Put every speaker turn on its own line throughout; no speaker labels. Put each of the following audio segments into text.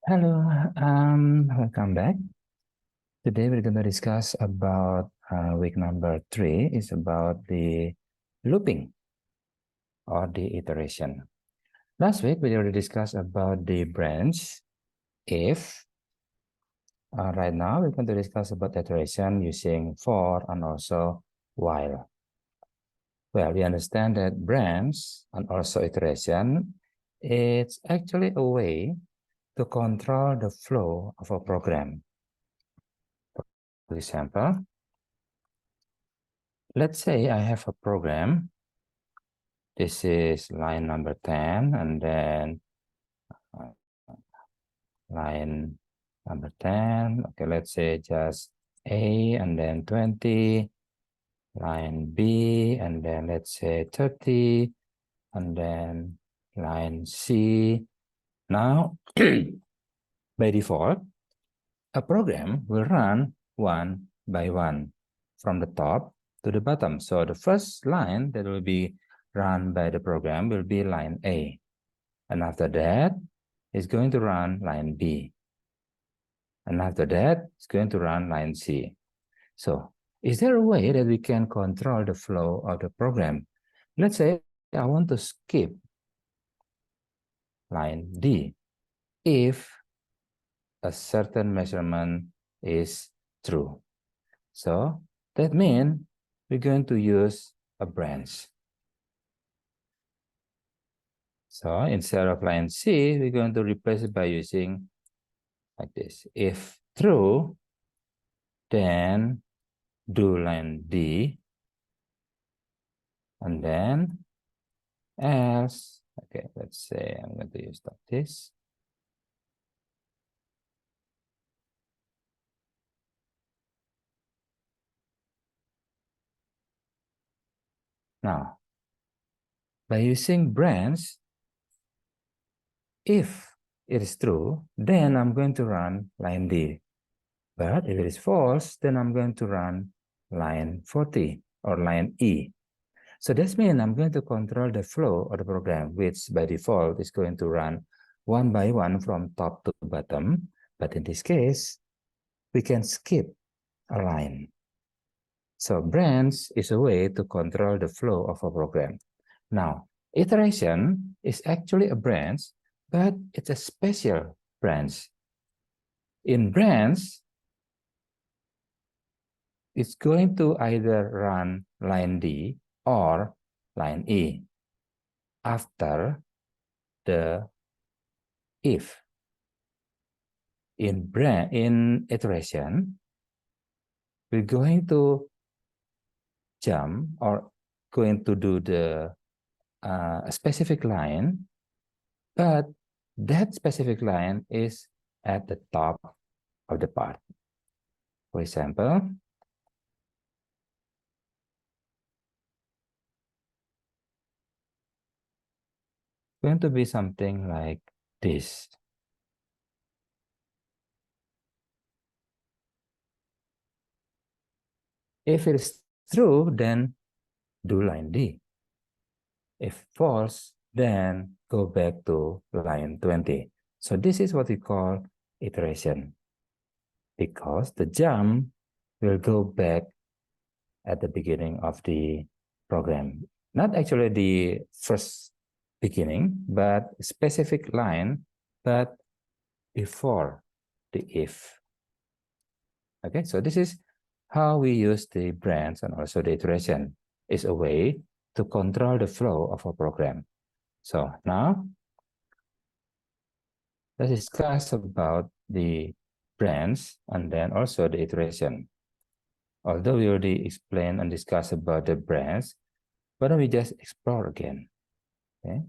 Hello, welcome back. Today we're going to discuss about week number 3 is about the looping or the iteration. Last week we already discussed about the branch if. Right now we're going to discuss about iteration using for and also while. Well, we understand that branch and also iteration, it's actually a way to control the flow of a program. For example, let's say I have a program. This is line number 10, and then uh, line number 10. Okay, let's say just A, and then 20, line B, and then let's say 30, and then line C. Now, by default, a program will run one by one from the top to the bottom. So the first line that will be run by the program will be line A. And after that, it's going to run line B. And after that, it's going to run line C. So is there a way that we can control the flow of the program? Let's say I want to skip line D if a certain measurement is true. So that means we're going to use a branch. So instead of line C, we're going to replace it by using like this. If true, then do line D, and then else. Okay, let's say I'm going to use like this. Now, by using branch, if it is true, then I'm going to run line D. But if it is false, then I'm going to run line 40 or line E. So this means I'm going to control the flow of the program, which by default is going to run one by one from top to bottom. But in this case, we can skip a line. So branch is a way to control the flow of a program. Now, iteration is actually a branch, but it's a special branch. In branch, it's going to either run line D or line E after the if. In iteration, we're going to jump or going to do the specific line, but that specific line is at the top of the part. For example, going to be something like this. If it is true, then do line D. If false, then go back to line 20. So this is what we call iteration, because the jump will go back at the beginning of the program. Not actually the first beginning, but specific line, but before the if. Okay, so this is how we use the branch and also the iteration. Is a way to control the flow of a program. So now let's discuss about the branch and then also the iteration. Although we already explained and discussed about the branch, why don't we just explore again? Okay.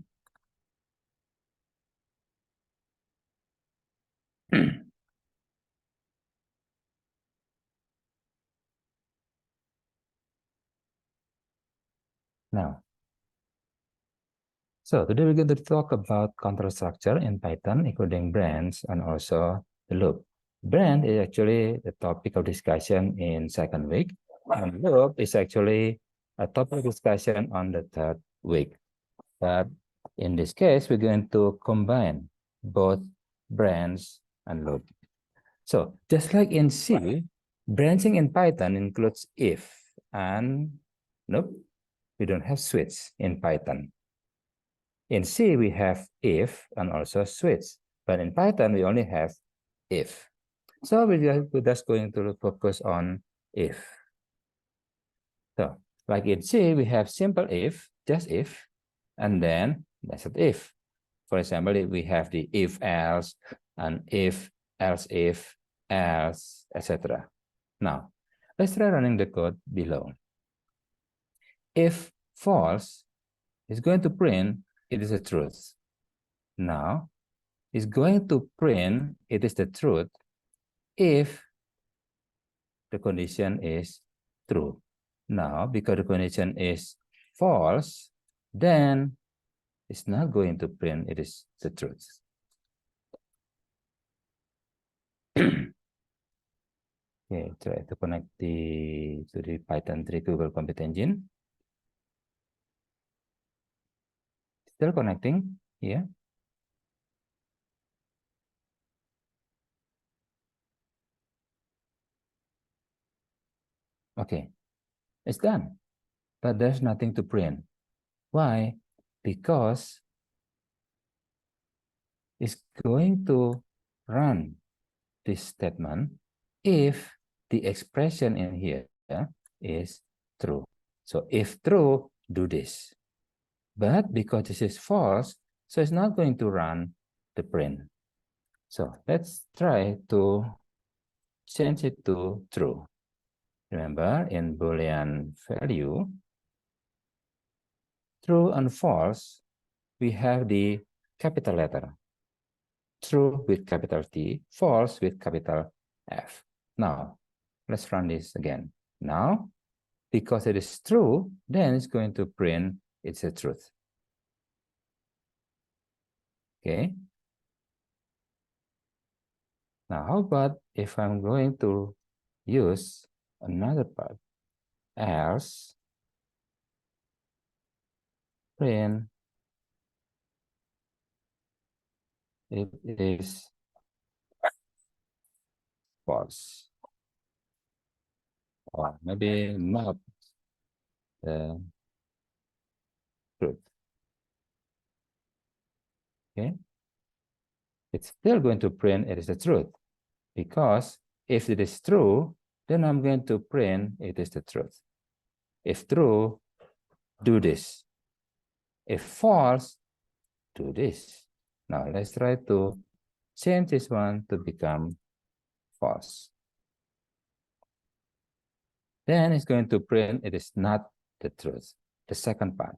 Now, so today we're going to talk about control structure in Python, including branch and also the loop. Branch is actually the topic of discussion in second week, and loop is actually a topic of discussion on the third week. But in this case, we're going to combine both branch and loop. So just like in C, branching in Python includes if and nope, we don't have switch in Python. In C, we have if and also switch, but in Python, we only have if. So we're just going to focus on if. So like in C, we have simple if, just if, and then nested if. For example, we have the if else and if else if else, etc. Now, let's try running the code below. If false is going to print it is the truth. Now, it's going to print it is the truth if the condition is true. Now, because the condition is false, then it's not going to print it is the truth. Okay, try to connect to the Python 3 Google Compute Engine. Still connecting here. Okay, it's done, but there's nothing to print. Why? Because it's going to run this statement if the expression in here is true. So if true, do this. But because this is false, so it's not going to run the print. So let's try to change it to true. Remember, in Boolean value, true and false, we have the capital letter. True with capital T, false with capital F. Now, let's run this again. Now, because it is true, then it's going to print it's a truth. Okay. Now, how about if I'm going to use another part? Else, print it is false. Or maybe not the truth. Okay. It's still going to print it is the truth, because if it is true, then I'm going to print it is the truth. If true, do this. If false, do this. Now let's try to change this one to become false. Then it's going to print it is not the truth, the second part.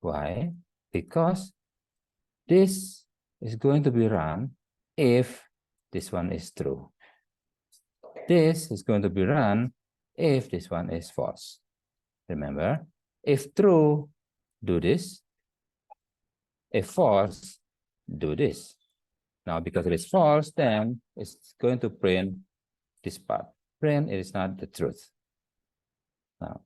Why? Because this is going to be run if this one is true. This is going to be run if this one is false. Remember, if true, do this. If false, do this. Now, because it is false, then it's going to print this part. Print it is not the truth. Now,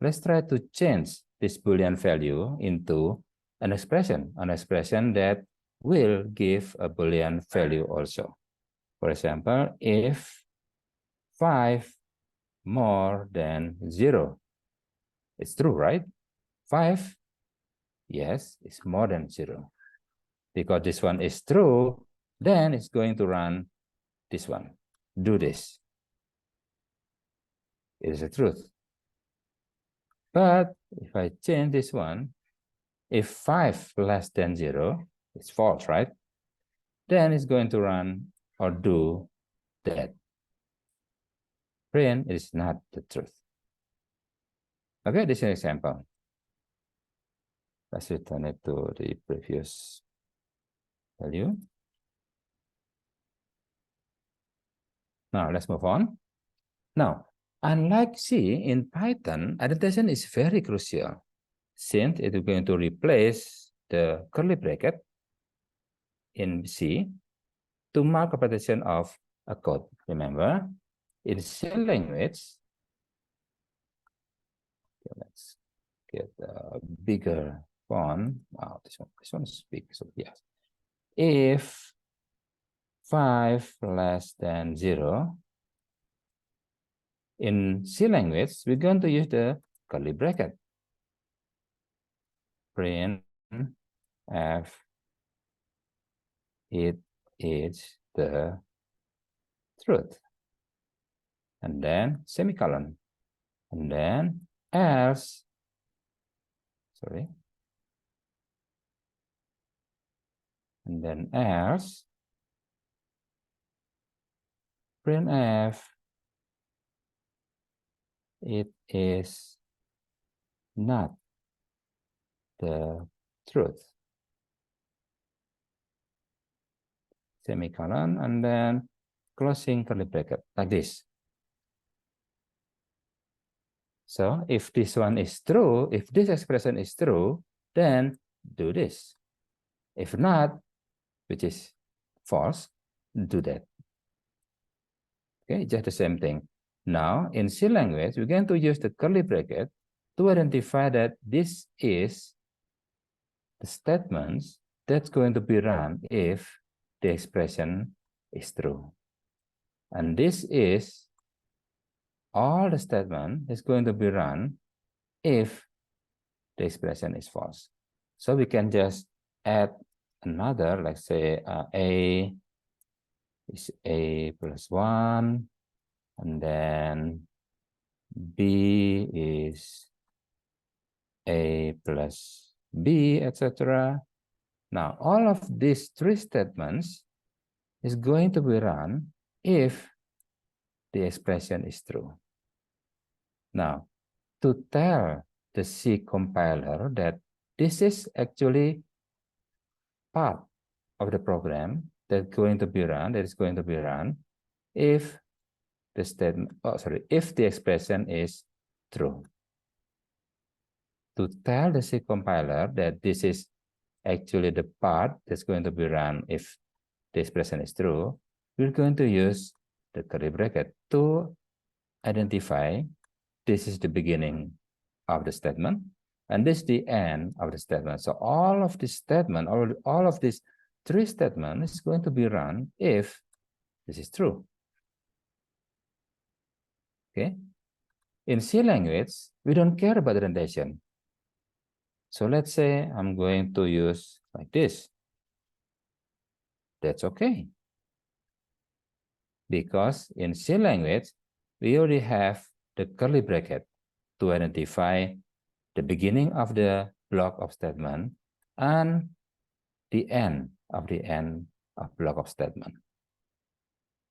let's try to change this Boolean value into an expression that will give a Boolean value also. For example, if 5 more than 0. It's true, right? 5, yes, it's more than 0. Because this one is true, then it's going to run this one. Do this. It is the truth. But if I change this one, if 5 less than 0, it's false, right? Then it's going to run or do that. Print is not the truth. Okay, this is an example. Let's return it to the previous value. Now let's move on. Now, unlike C, in Python, annotation is very crucial since it is going to replace the curly bracket in C to mark a partition of a code. Remember, in C language, okay, let's get a bigger font. Oh, this one is big. So yes, if 5 less than 0. In C language, we're going to use the curly bracket. Print f, it is the truth. And then semicolon. And then else, sorry. And then else, printf, it is not the truth. Semicolon, and then closing curly bracket, like this. So if this one is true, if this expression is true, then do this. If not, which is false, do that. Okay, just the same thing. Now, in C language, we're going to use the curly bracket to identify that this is the statements that's going to be run if the expression is true. And this is all the statement is going to be run if the expression is false. So we can just add another, like say A is A plus 1, and then B is A plus B, etc. Now, all of these three statements is going to be run if the expression is true. Now, to tell the C compiler that this is actually part of the program that is going to be run if the statement, if the expression is true. To tell the C compiler that this is actually the part that's going to be run if the expression is true, we're going to use the curly bracket to identify this is the beginning of the statement and this is the end of the statement. So all of this statement, or all of these three statements is going to be run if this is true. Okay. In C language, we don't care about the indentation. So let's say I'm going to use like this. That's okay. Because in C language, we already have the curly bracket to identify the beginning of the block of statement and the end of block of statement.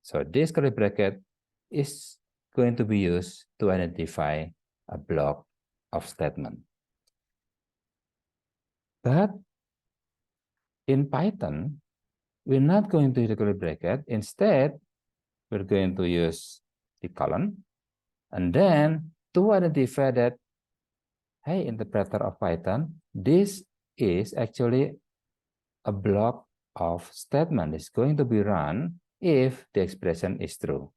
So this curly bracket is going to be used to identify a block of statement. But in Python, we're not going to use the curly bracket. Instead, we're going to use the colon. And then to identify that, hey, interpreter of Python, this is actually a block of statement. It's going to be run if the expression is true.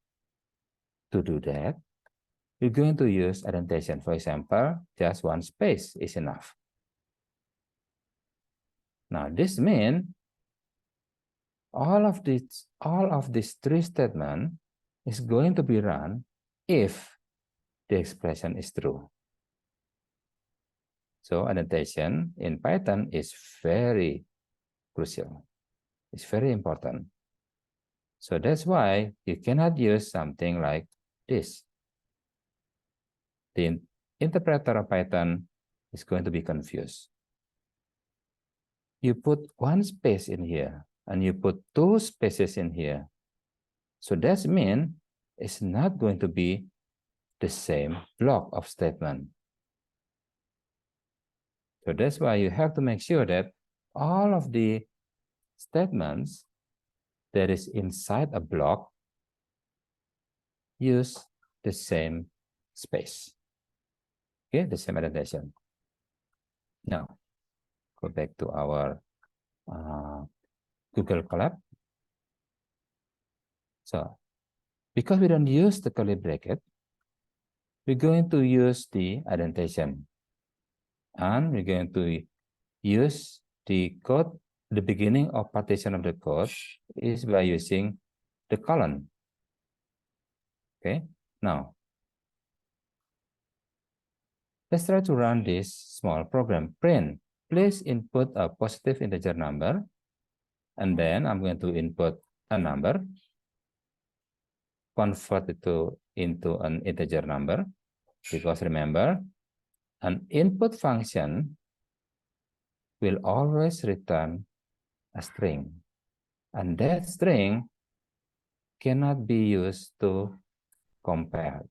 To do that, we're going to use indentation. For example, just one space is enough. Now, this means all of these three statements is going to be run if the expression is true. So indentation in Python is very crucial. It's very important. So that's why you cannot use something like this. The interpreter of Python is going to be confused. You put one space in here and you put two spaces in here. So that means it's not going to be the same block of statement. So that's why you have to make sure that all of the statements that is inside a block use the same space. Okay, the same indentation. Now, go back to our Google Colab. So, because we don't use the curly bracket, we're going to use the indentation. And we're going to use the code the beginning of partition of the code is by using the colon. Okay, now let's try to run this small program. Print, please input a positive integer number, and then I'm going to input a number, convert it into an integer number, because remember, an input function will always return a string, and that string cannot be used to compare,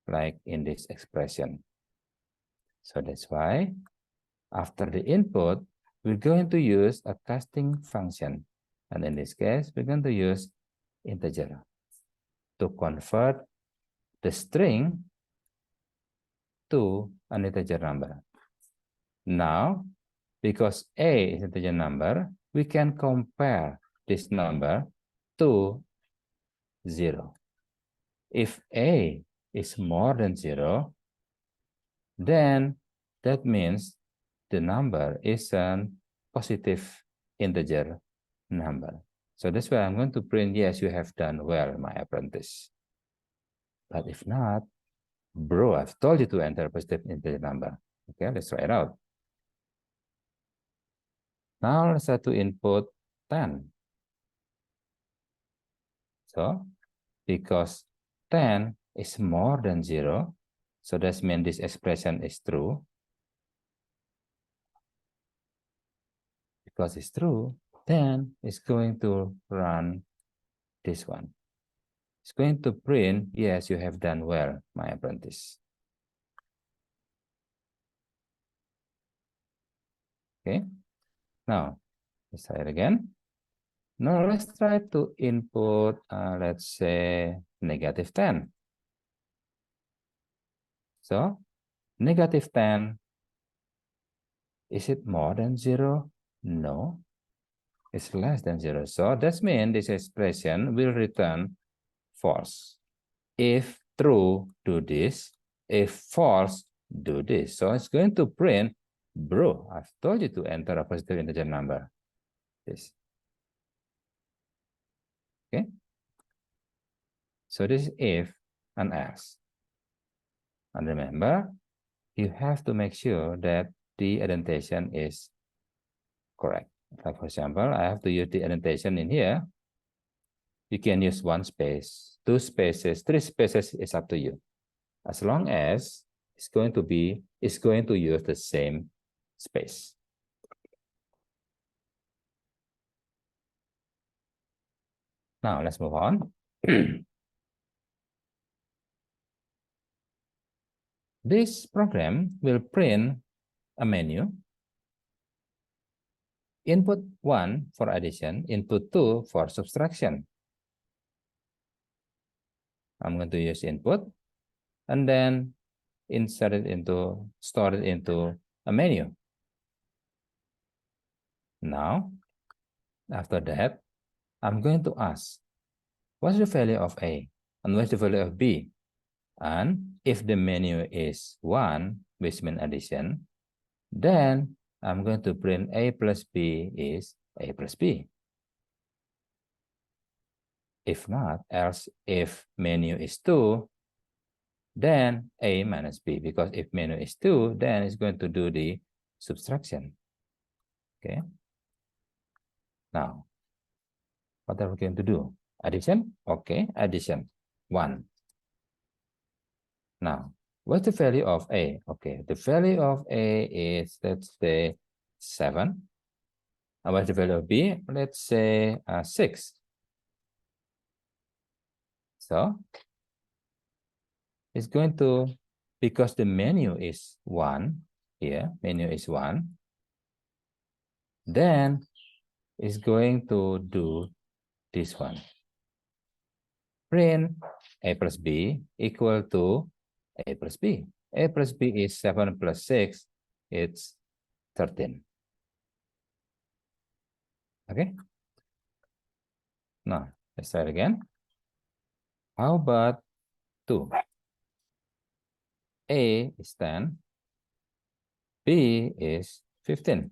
like in this expression. So that's why after the input, we're going to use a casting function. And in this case, we're going to use integer to convert the string to an integer number. Now, because A is an integer number, we can compare this number to 0. If A is more than 0, then that means the number is a positive integer number. So that's why I'm going to print, yes, you have done well, my apprentice. But if not, bro, I've told you to enter a positive integer number. Okay, let's try it out. Now let's try to input 10. So because 10 is more than 0, so that means this expression is true. Because it's true, then it's going to run this one. It's going to print, yes, you have done well, my apprentice. Okay, now let's try it again. Now let's try to input, let's say, -10. So -10, is it more than 0? No, it's less than 0. So that means this expression will return false. If true, do this. If false, do this. So it's going to print, bro, I've told you to enter a positive integer number. This. Okay. So this is if and else. And remember, you have to make sure that the indentation is correct. Like for example, I have to use the indentation in here. You can use 1 space, 2 spaces, 3 spaces, is up to you. As long as it's going to use the same space. Now let's move on. This program will print a menu. Input 1 for addition, input 2 for subtraction. I'm going to use input and then store it into a menu. Now, after that, I'm going to ask, what's the value of A and what's the value of B? And if the menu is 1, which means addition, then I'm going to print A plus B is A plus B. If not, else if menu is 2, then A minus B, because if menu is 2, then it's going to do the subtraction. Okay. Now, what are we going to do? Addition? Okay, addition. 1. Now, what's the value of A? Okay, the value of A is, let's say, 7. And what's the value of B? Let's say 6. So, it's going to, because the menu is 1, here, menu is 1, then it's going to do this one. Print A plus B equal to A plus B. A plus B is 7 plus 6, it's 13. Okay? Now, let's try it again. How about 2? A is 10, B is 15.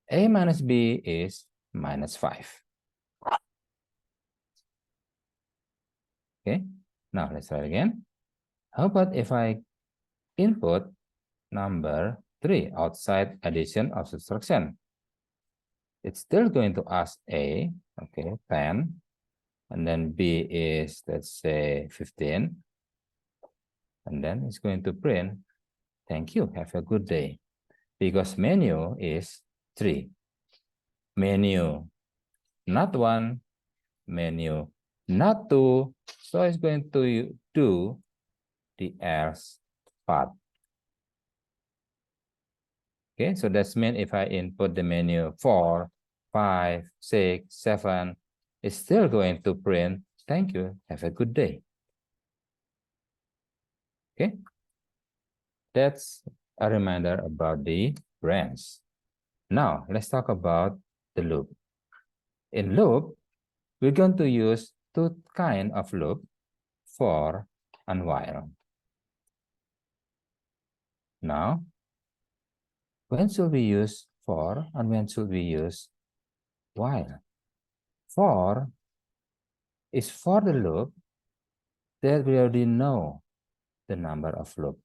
A minus B is minus 5. Okay, now let's try it again. How about if I input number 3 outside addition or subtraction? It's still going to ask A, okay, 10, and then B is, let's say, 15, and then it's going to print, thank you, have a good day, because menu is 3. Menu, not 1, menu, not 2, so it's going to do the else part. Okay, so that's mean if I input the menu 4, 5, 6, 7, it's still going to print, thank you, have a good day. Okay, that's a reminder about the branch. Now, let's talk about the loop. In loop, we're going to use two kinds of loop, for and while. Now, when should we use for and when should we use while? For is for the loop that we already know the number of loop.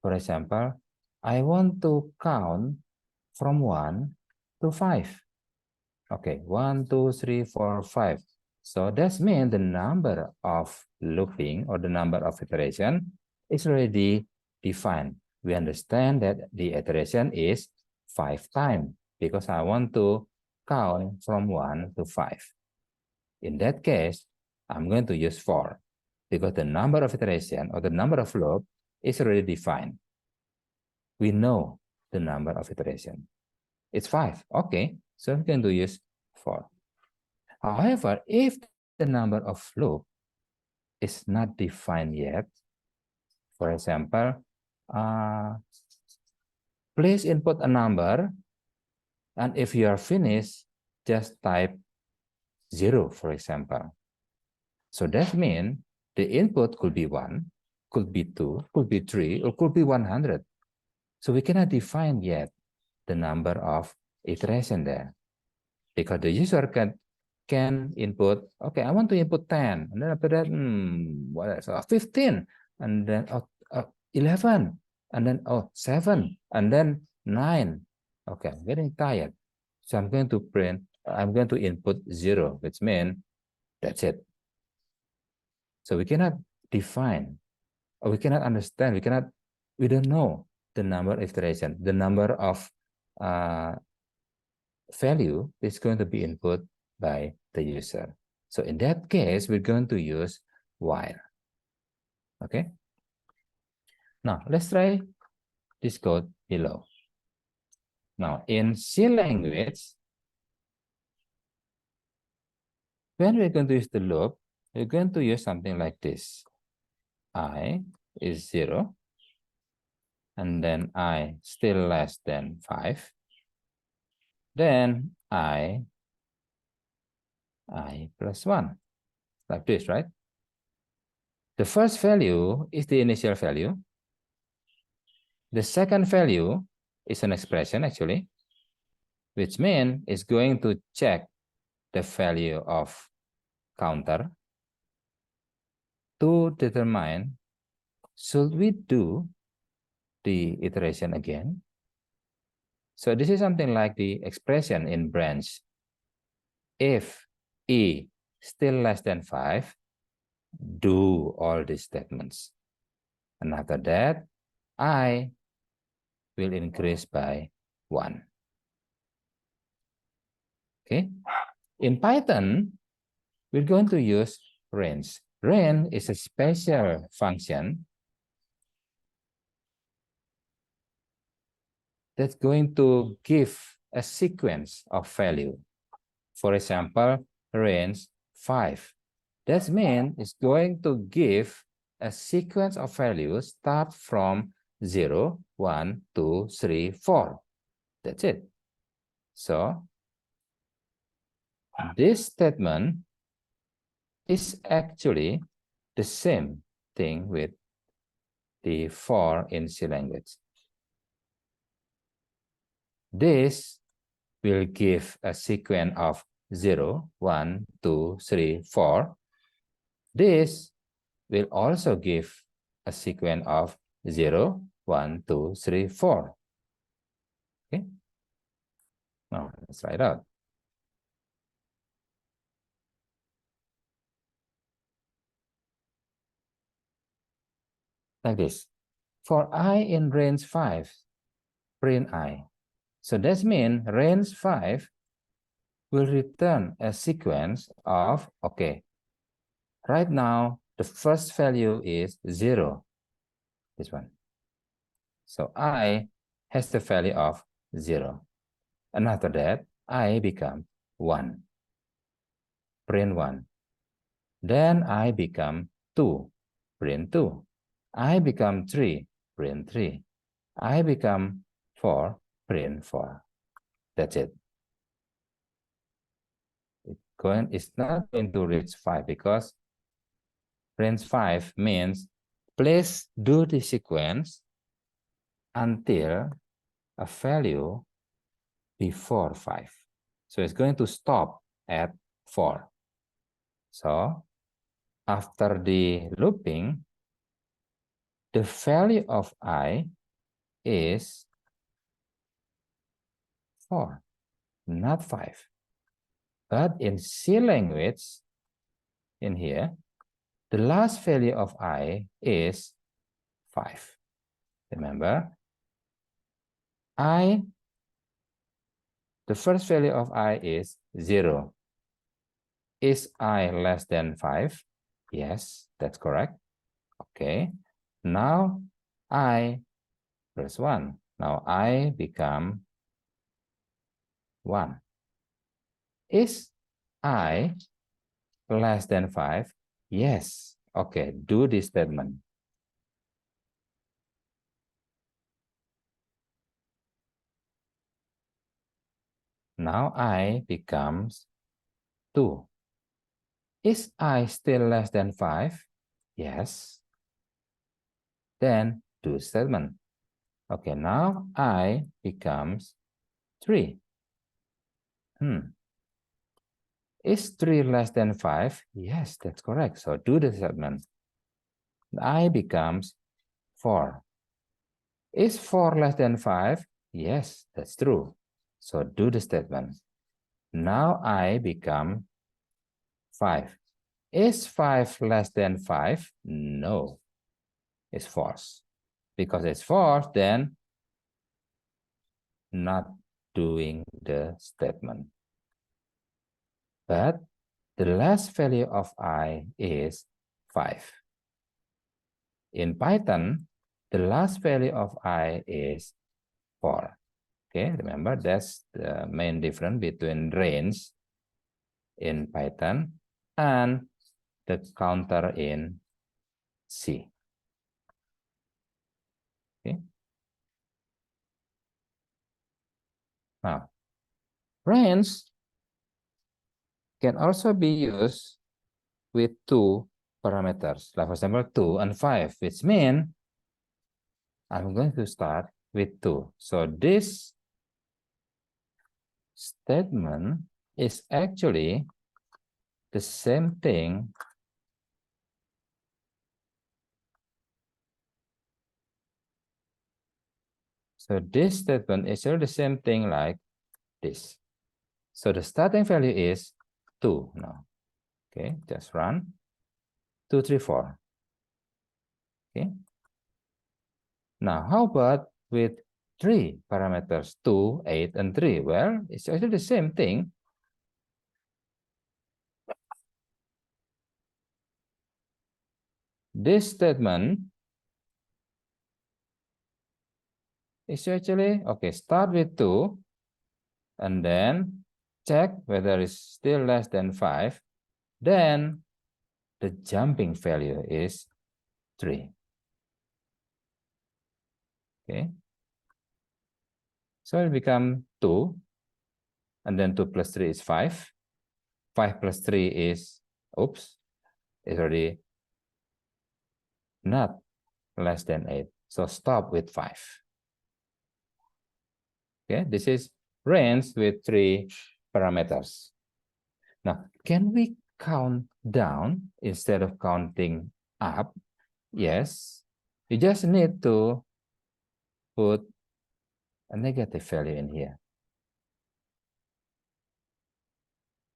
For example, I want to count from 1 to 5. Okay, 1, 2, 3, 4, 5. So that means the number of looping or the number of iteration is already defined. We understand that the iteration is 5 times because I want to count from 1 to 5. In that case, I'm going to use for because the number of iteration or the number of loop is already defined. We know the number of iteration. It's 5. Okay, so I'm going to use for. However, if the number of loop is not defined yet, for example, please input a number, and if you are finished, just type 0, for example. So that means the input could be 1, could be 2, could be 3, or could be 100. So we cannot define yet the number of iteration there because the user can input, okay, I want to input 10, and then after that, what else? 15, and then 11, and then 7, and then 9. Okay, I'm getting tired. So I'm going to input 0, which means that's it. So we cannot define, or we cannot understand, we don't know the number of iteration, the number of value is going to be input by the user. So in that case, we're going to use while. Okay. Now let's try this code below. Now in C language, when we're going to use the loop, we're going to use something like this. I is 0, and then I still less than 5. Then I plus 1, like this, right? The first value is the initial value. The second value is an expression, actually, which means it's going to check the value of counter to determine, should we do the iteration again? So this is something like the expression in branch. If E still less than 5, do all these statements. And after that, I will increase by 1. Okay. In Python, we're going to use range. Range is a special function that's going to give a sequence of value. For example, range 5. That means it's going to give a sequence of values start from 0, 1, 2, 3, 4. That's it. So this statement is actually the same thing with the for in C language. This will give a sequence of 0, 1, 2, 3, 4. This will also give a sequence of 0, 1, 2, 3, 4. Okay. Now let's try it out. Like this. For I in range 5, print I. So that means range 5 will return a sequence of, okay, right now the first value is 0, this one. So I has the value of 0. And after that, I become 1, print 1. Then I become 2, print 2. I become 3, print 3. I become 4, print 4. That's it. It's not going to reach 5 because range 5 means please do the sequence until a value before 5. So it's going to stop at 4. So after the looping, the value of I is 4, not 5. But in C language, in here, the last value of I is 5. Remember, the first value of I is 0. Is I less than 5? Yes, that's correct. Okay. Now I plus 1. Now I become 1. Is I less than 5? Yes. Okay, do this statement. Now I becomes 2. Is I still less than 5? Yes. Then do statement. Okay, now I becomes 3. Is 3 less than 5? Yes, that's correct. So do the statement. I becomes 4. Is 4 less than 5? Yes, that's true. So do the statement. Now I become 5. Is 5 less than 5? No, it's false. Because it's false, then not doing the statement. But the last value of I is 5. In Python, the last value of I is 4. Okay, remember that's the main difference between range in Python and the counter in C. Okay. Now, range can also be used with 2 parameters, like for example 2 and 5, which means I'm going to start with 2. So this statement is actually the same thing So this statement is the same thing like this. So the starting value is 2 now. Okay, just run 2, 3, 4. Okay. Now, how about with 3 parameters, 2, 8, and 3? Well, it's actually the same thing. This statement is actually, okay, start with 2, and then check whether it's still less than 5. Then the jumping value is 3. Okay. So it become 2, and then 2 plus 3 is 5. 5 plus 3 is, oops, it's already not less than 8. So stop with 5. Okay, this is range with 3 parameters. Now, can we count down instead of counting up? Yes. You just need to put a negative value in here.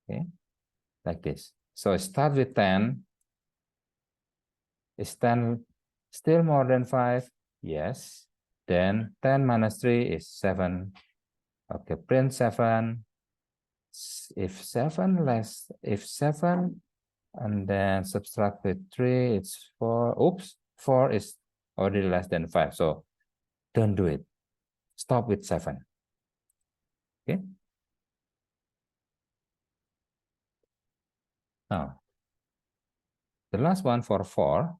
Okay, like this. So start with 10. Is 10 still more than 5? Yes. Then 10 minus 3 is 7. Okay, print 7. If 7 and then subtract with 3, it's 4. Oops, 4 is already less than 5. So don't do it. Stop with 7. Okay. Now, the last one for 4.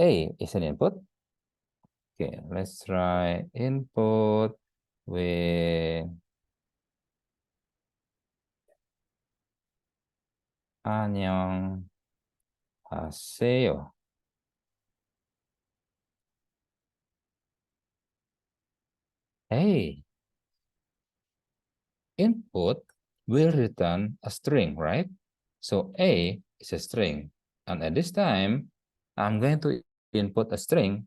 A is an input. Okay, let's try input with 안녕하세요. Hey, input will return a string, right? So A is a string. And at this time, I'm going to input a string.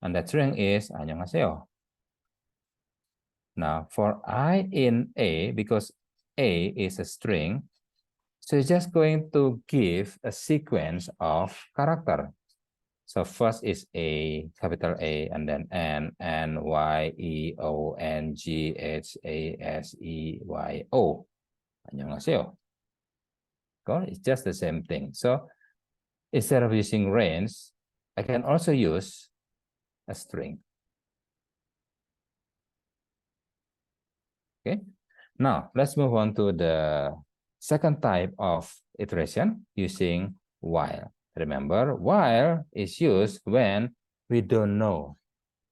And that string is 안녕하세요. Now, for I in A, because A is a string, so it's just going to give a sequence of character. So first is A, capital A, and then N, Y, E, O, N, G, H, A, S, E, Y, O. 안녕하세요. It's just the same thing. So instead of using range, I can also use a string. Okay. Now let's move on to the second type of iteration using while. Remember, while is used when we don't know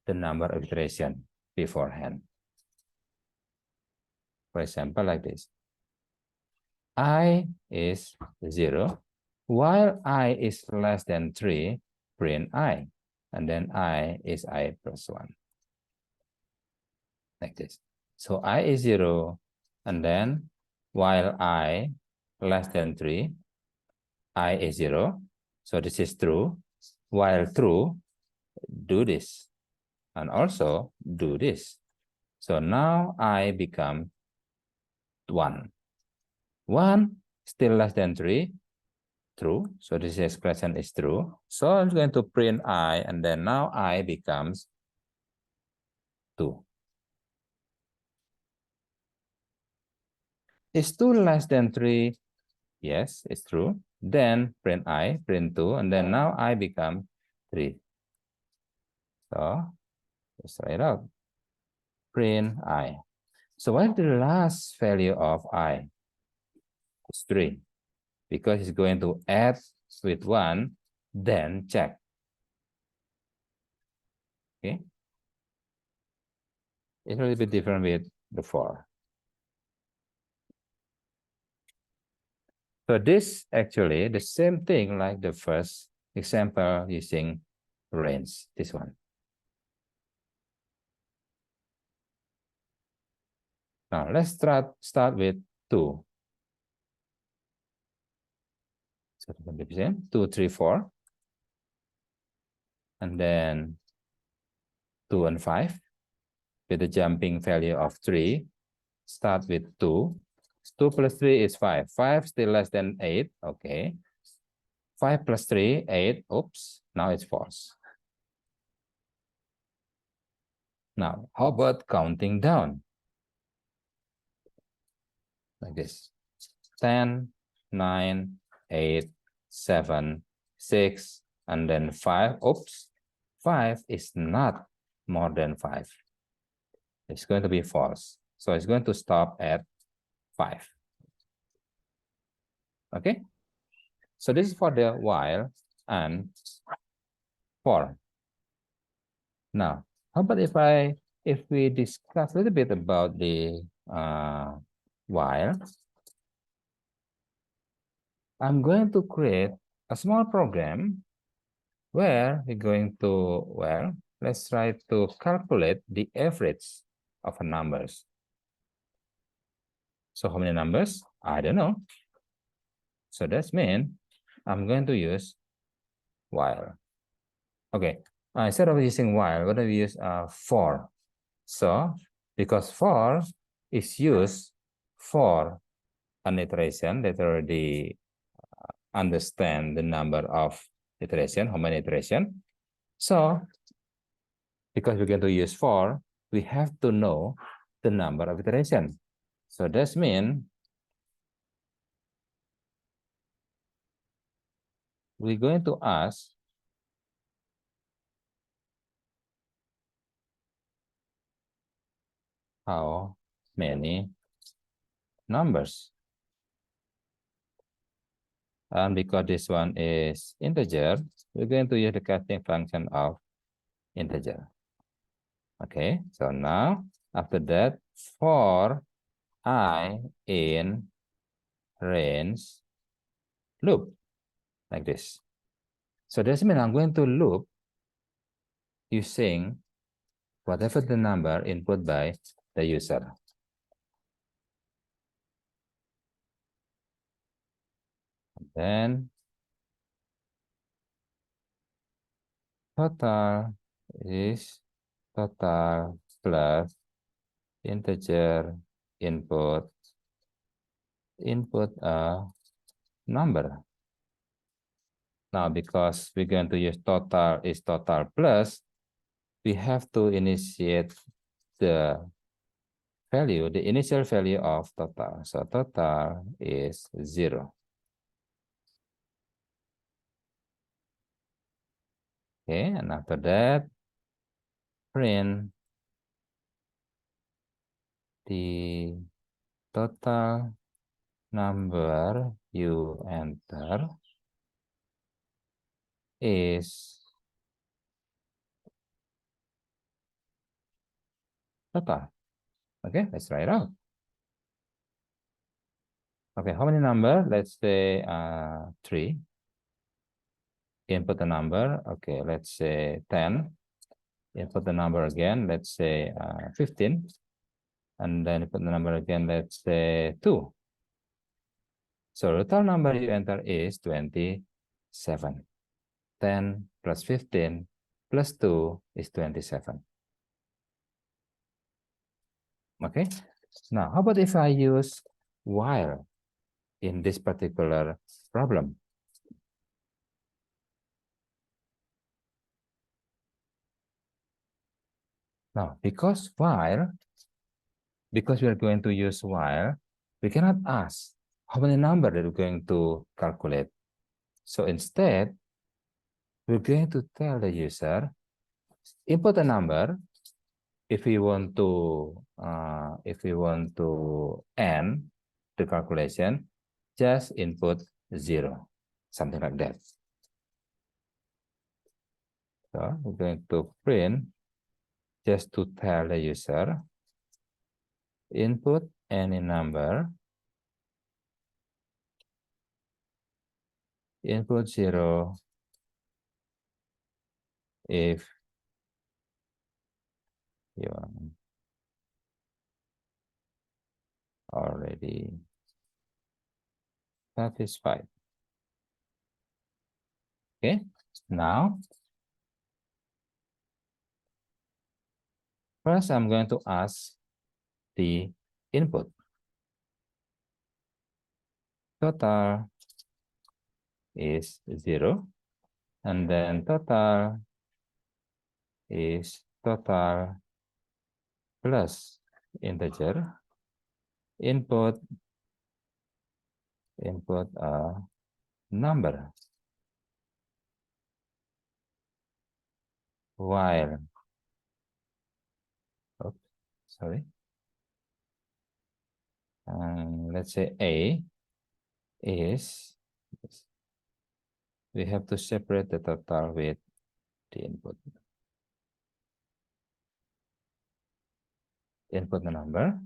the number of iteration beforehand. For example, like this. I is 0. While I is less than 3, print I. And then I is I plus 1. Like this. So I is 0. And then while I less than 3, I is 0. So this is true. While true, do this. And also do this. So now I become 1. 1 still less than 3. True. So this expression is true. So I'm going to print I, and then now I becomes 2. Is 2 less than 3? Yes, it's true. Then print I, print 2, and then now I become 3. So let's try it out. Print I. So what is the last value of I? It's 3. Because it's going to add with 1, then check. Okay. It's a little bit different with the 4. So this actually the same thing like the first example using range, this one. Now let's start with 2. So 2, 3, 4. And then 2 and 5 with the jumping value of 3. Start with 2. 2 plus 3 is 5. 5 still less than 8. Okay. 5 plus 3, 8. Oops. Now it's false. Now, how about counting down? Like this. 10, 9, 8, 7, 6, and then 5. Oops. 5 is not more than 5. It's going to be false. So it's going to stop at 5. Okay. So this is for the while and for. Now, how about if we discuss a little bit about the while? I'm going to create a small program where we're going to, well, let's try to calculate the average of numbers. So how many numbers? I don't know. So that means I'm going to use while. Okay, instead of using while, we're going to use for. So because for is used for an iteration that already understand the number of iteration, how many iteration. So because we're going to use for, we have to know the number of iteration. So that means we're going to ask how many numbers. And because this one is integer, we're going to use the casting function of integer. Okay, so now after that, for I in range loop, like this. So this means I'm going to loop using whatever the number input by the user. Then total is total plus integer input a number. Now, because we're going to use total is total plus, we have to initiate the value, the initial value of total. So total is 0. Okay, and after that, print the total number you enter is total. Okay, let's try it out. Okay, how many number? Let's say 3. Input the number. Okay, let's say 10. Input the number again. Let's say 15. And then put the number again. Let's say 2. So the total number you enter is 27. 10 plus 15 plus 2 is 27. Okay. Now, how about if I use while in this particular problem? Now, because we are going to use while, we cannot ask how many number that we're going to calculate. So instead, we're going to tell the user, input a number. If we want to end the calculation, just input 0, something like that. So we're going to print just to tell the user, input any number, input 0 if you are already satisfied. Okay, now first I'm going to ask the input. Total is 0, and then total is total plus integer, input a number, while, oops, sorry, let's say A is, we have to separate the total with the input. Input the number.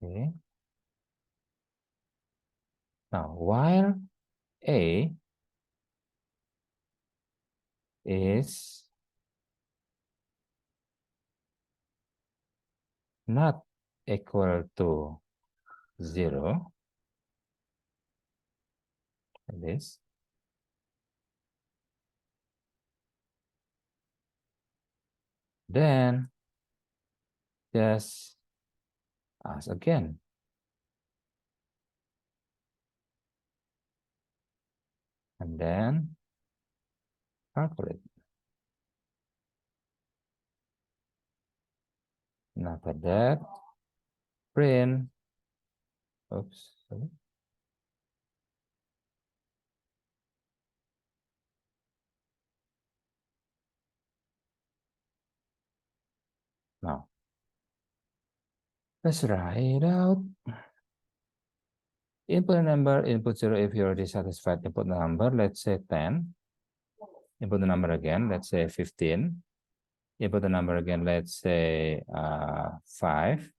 Okay. Now, while A is not equal to 0, like this, then just ask again. And then calculate. And after that, print. Oops. Sorry. Now, let's write it out. Input a number, input 0 if you're already satisfied. Input the number, let's say 10. Input the number again, let's say 15. Input the number again, let's say 5.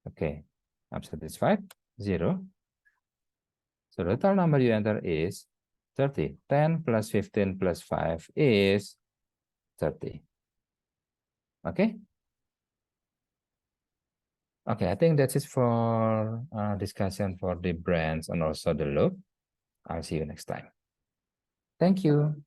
Okay, I'm satisfied. 0. So the total number you enter is 30. 10 plus 15 plus 5 is 30. Okay? Okay, I think that's it for discussion for the brands and also the loop. I'll see you next time. Thank you.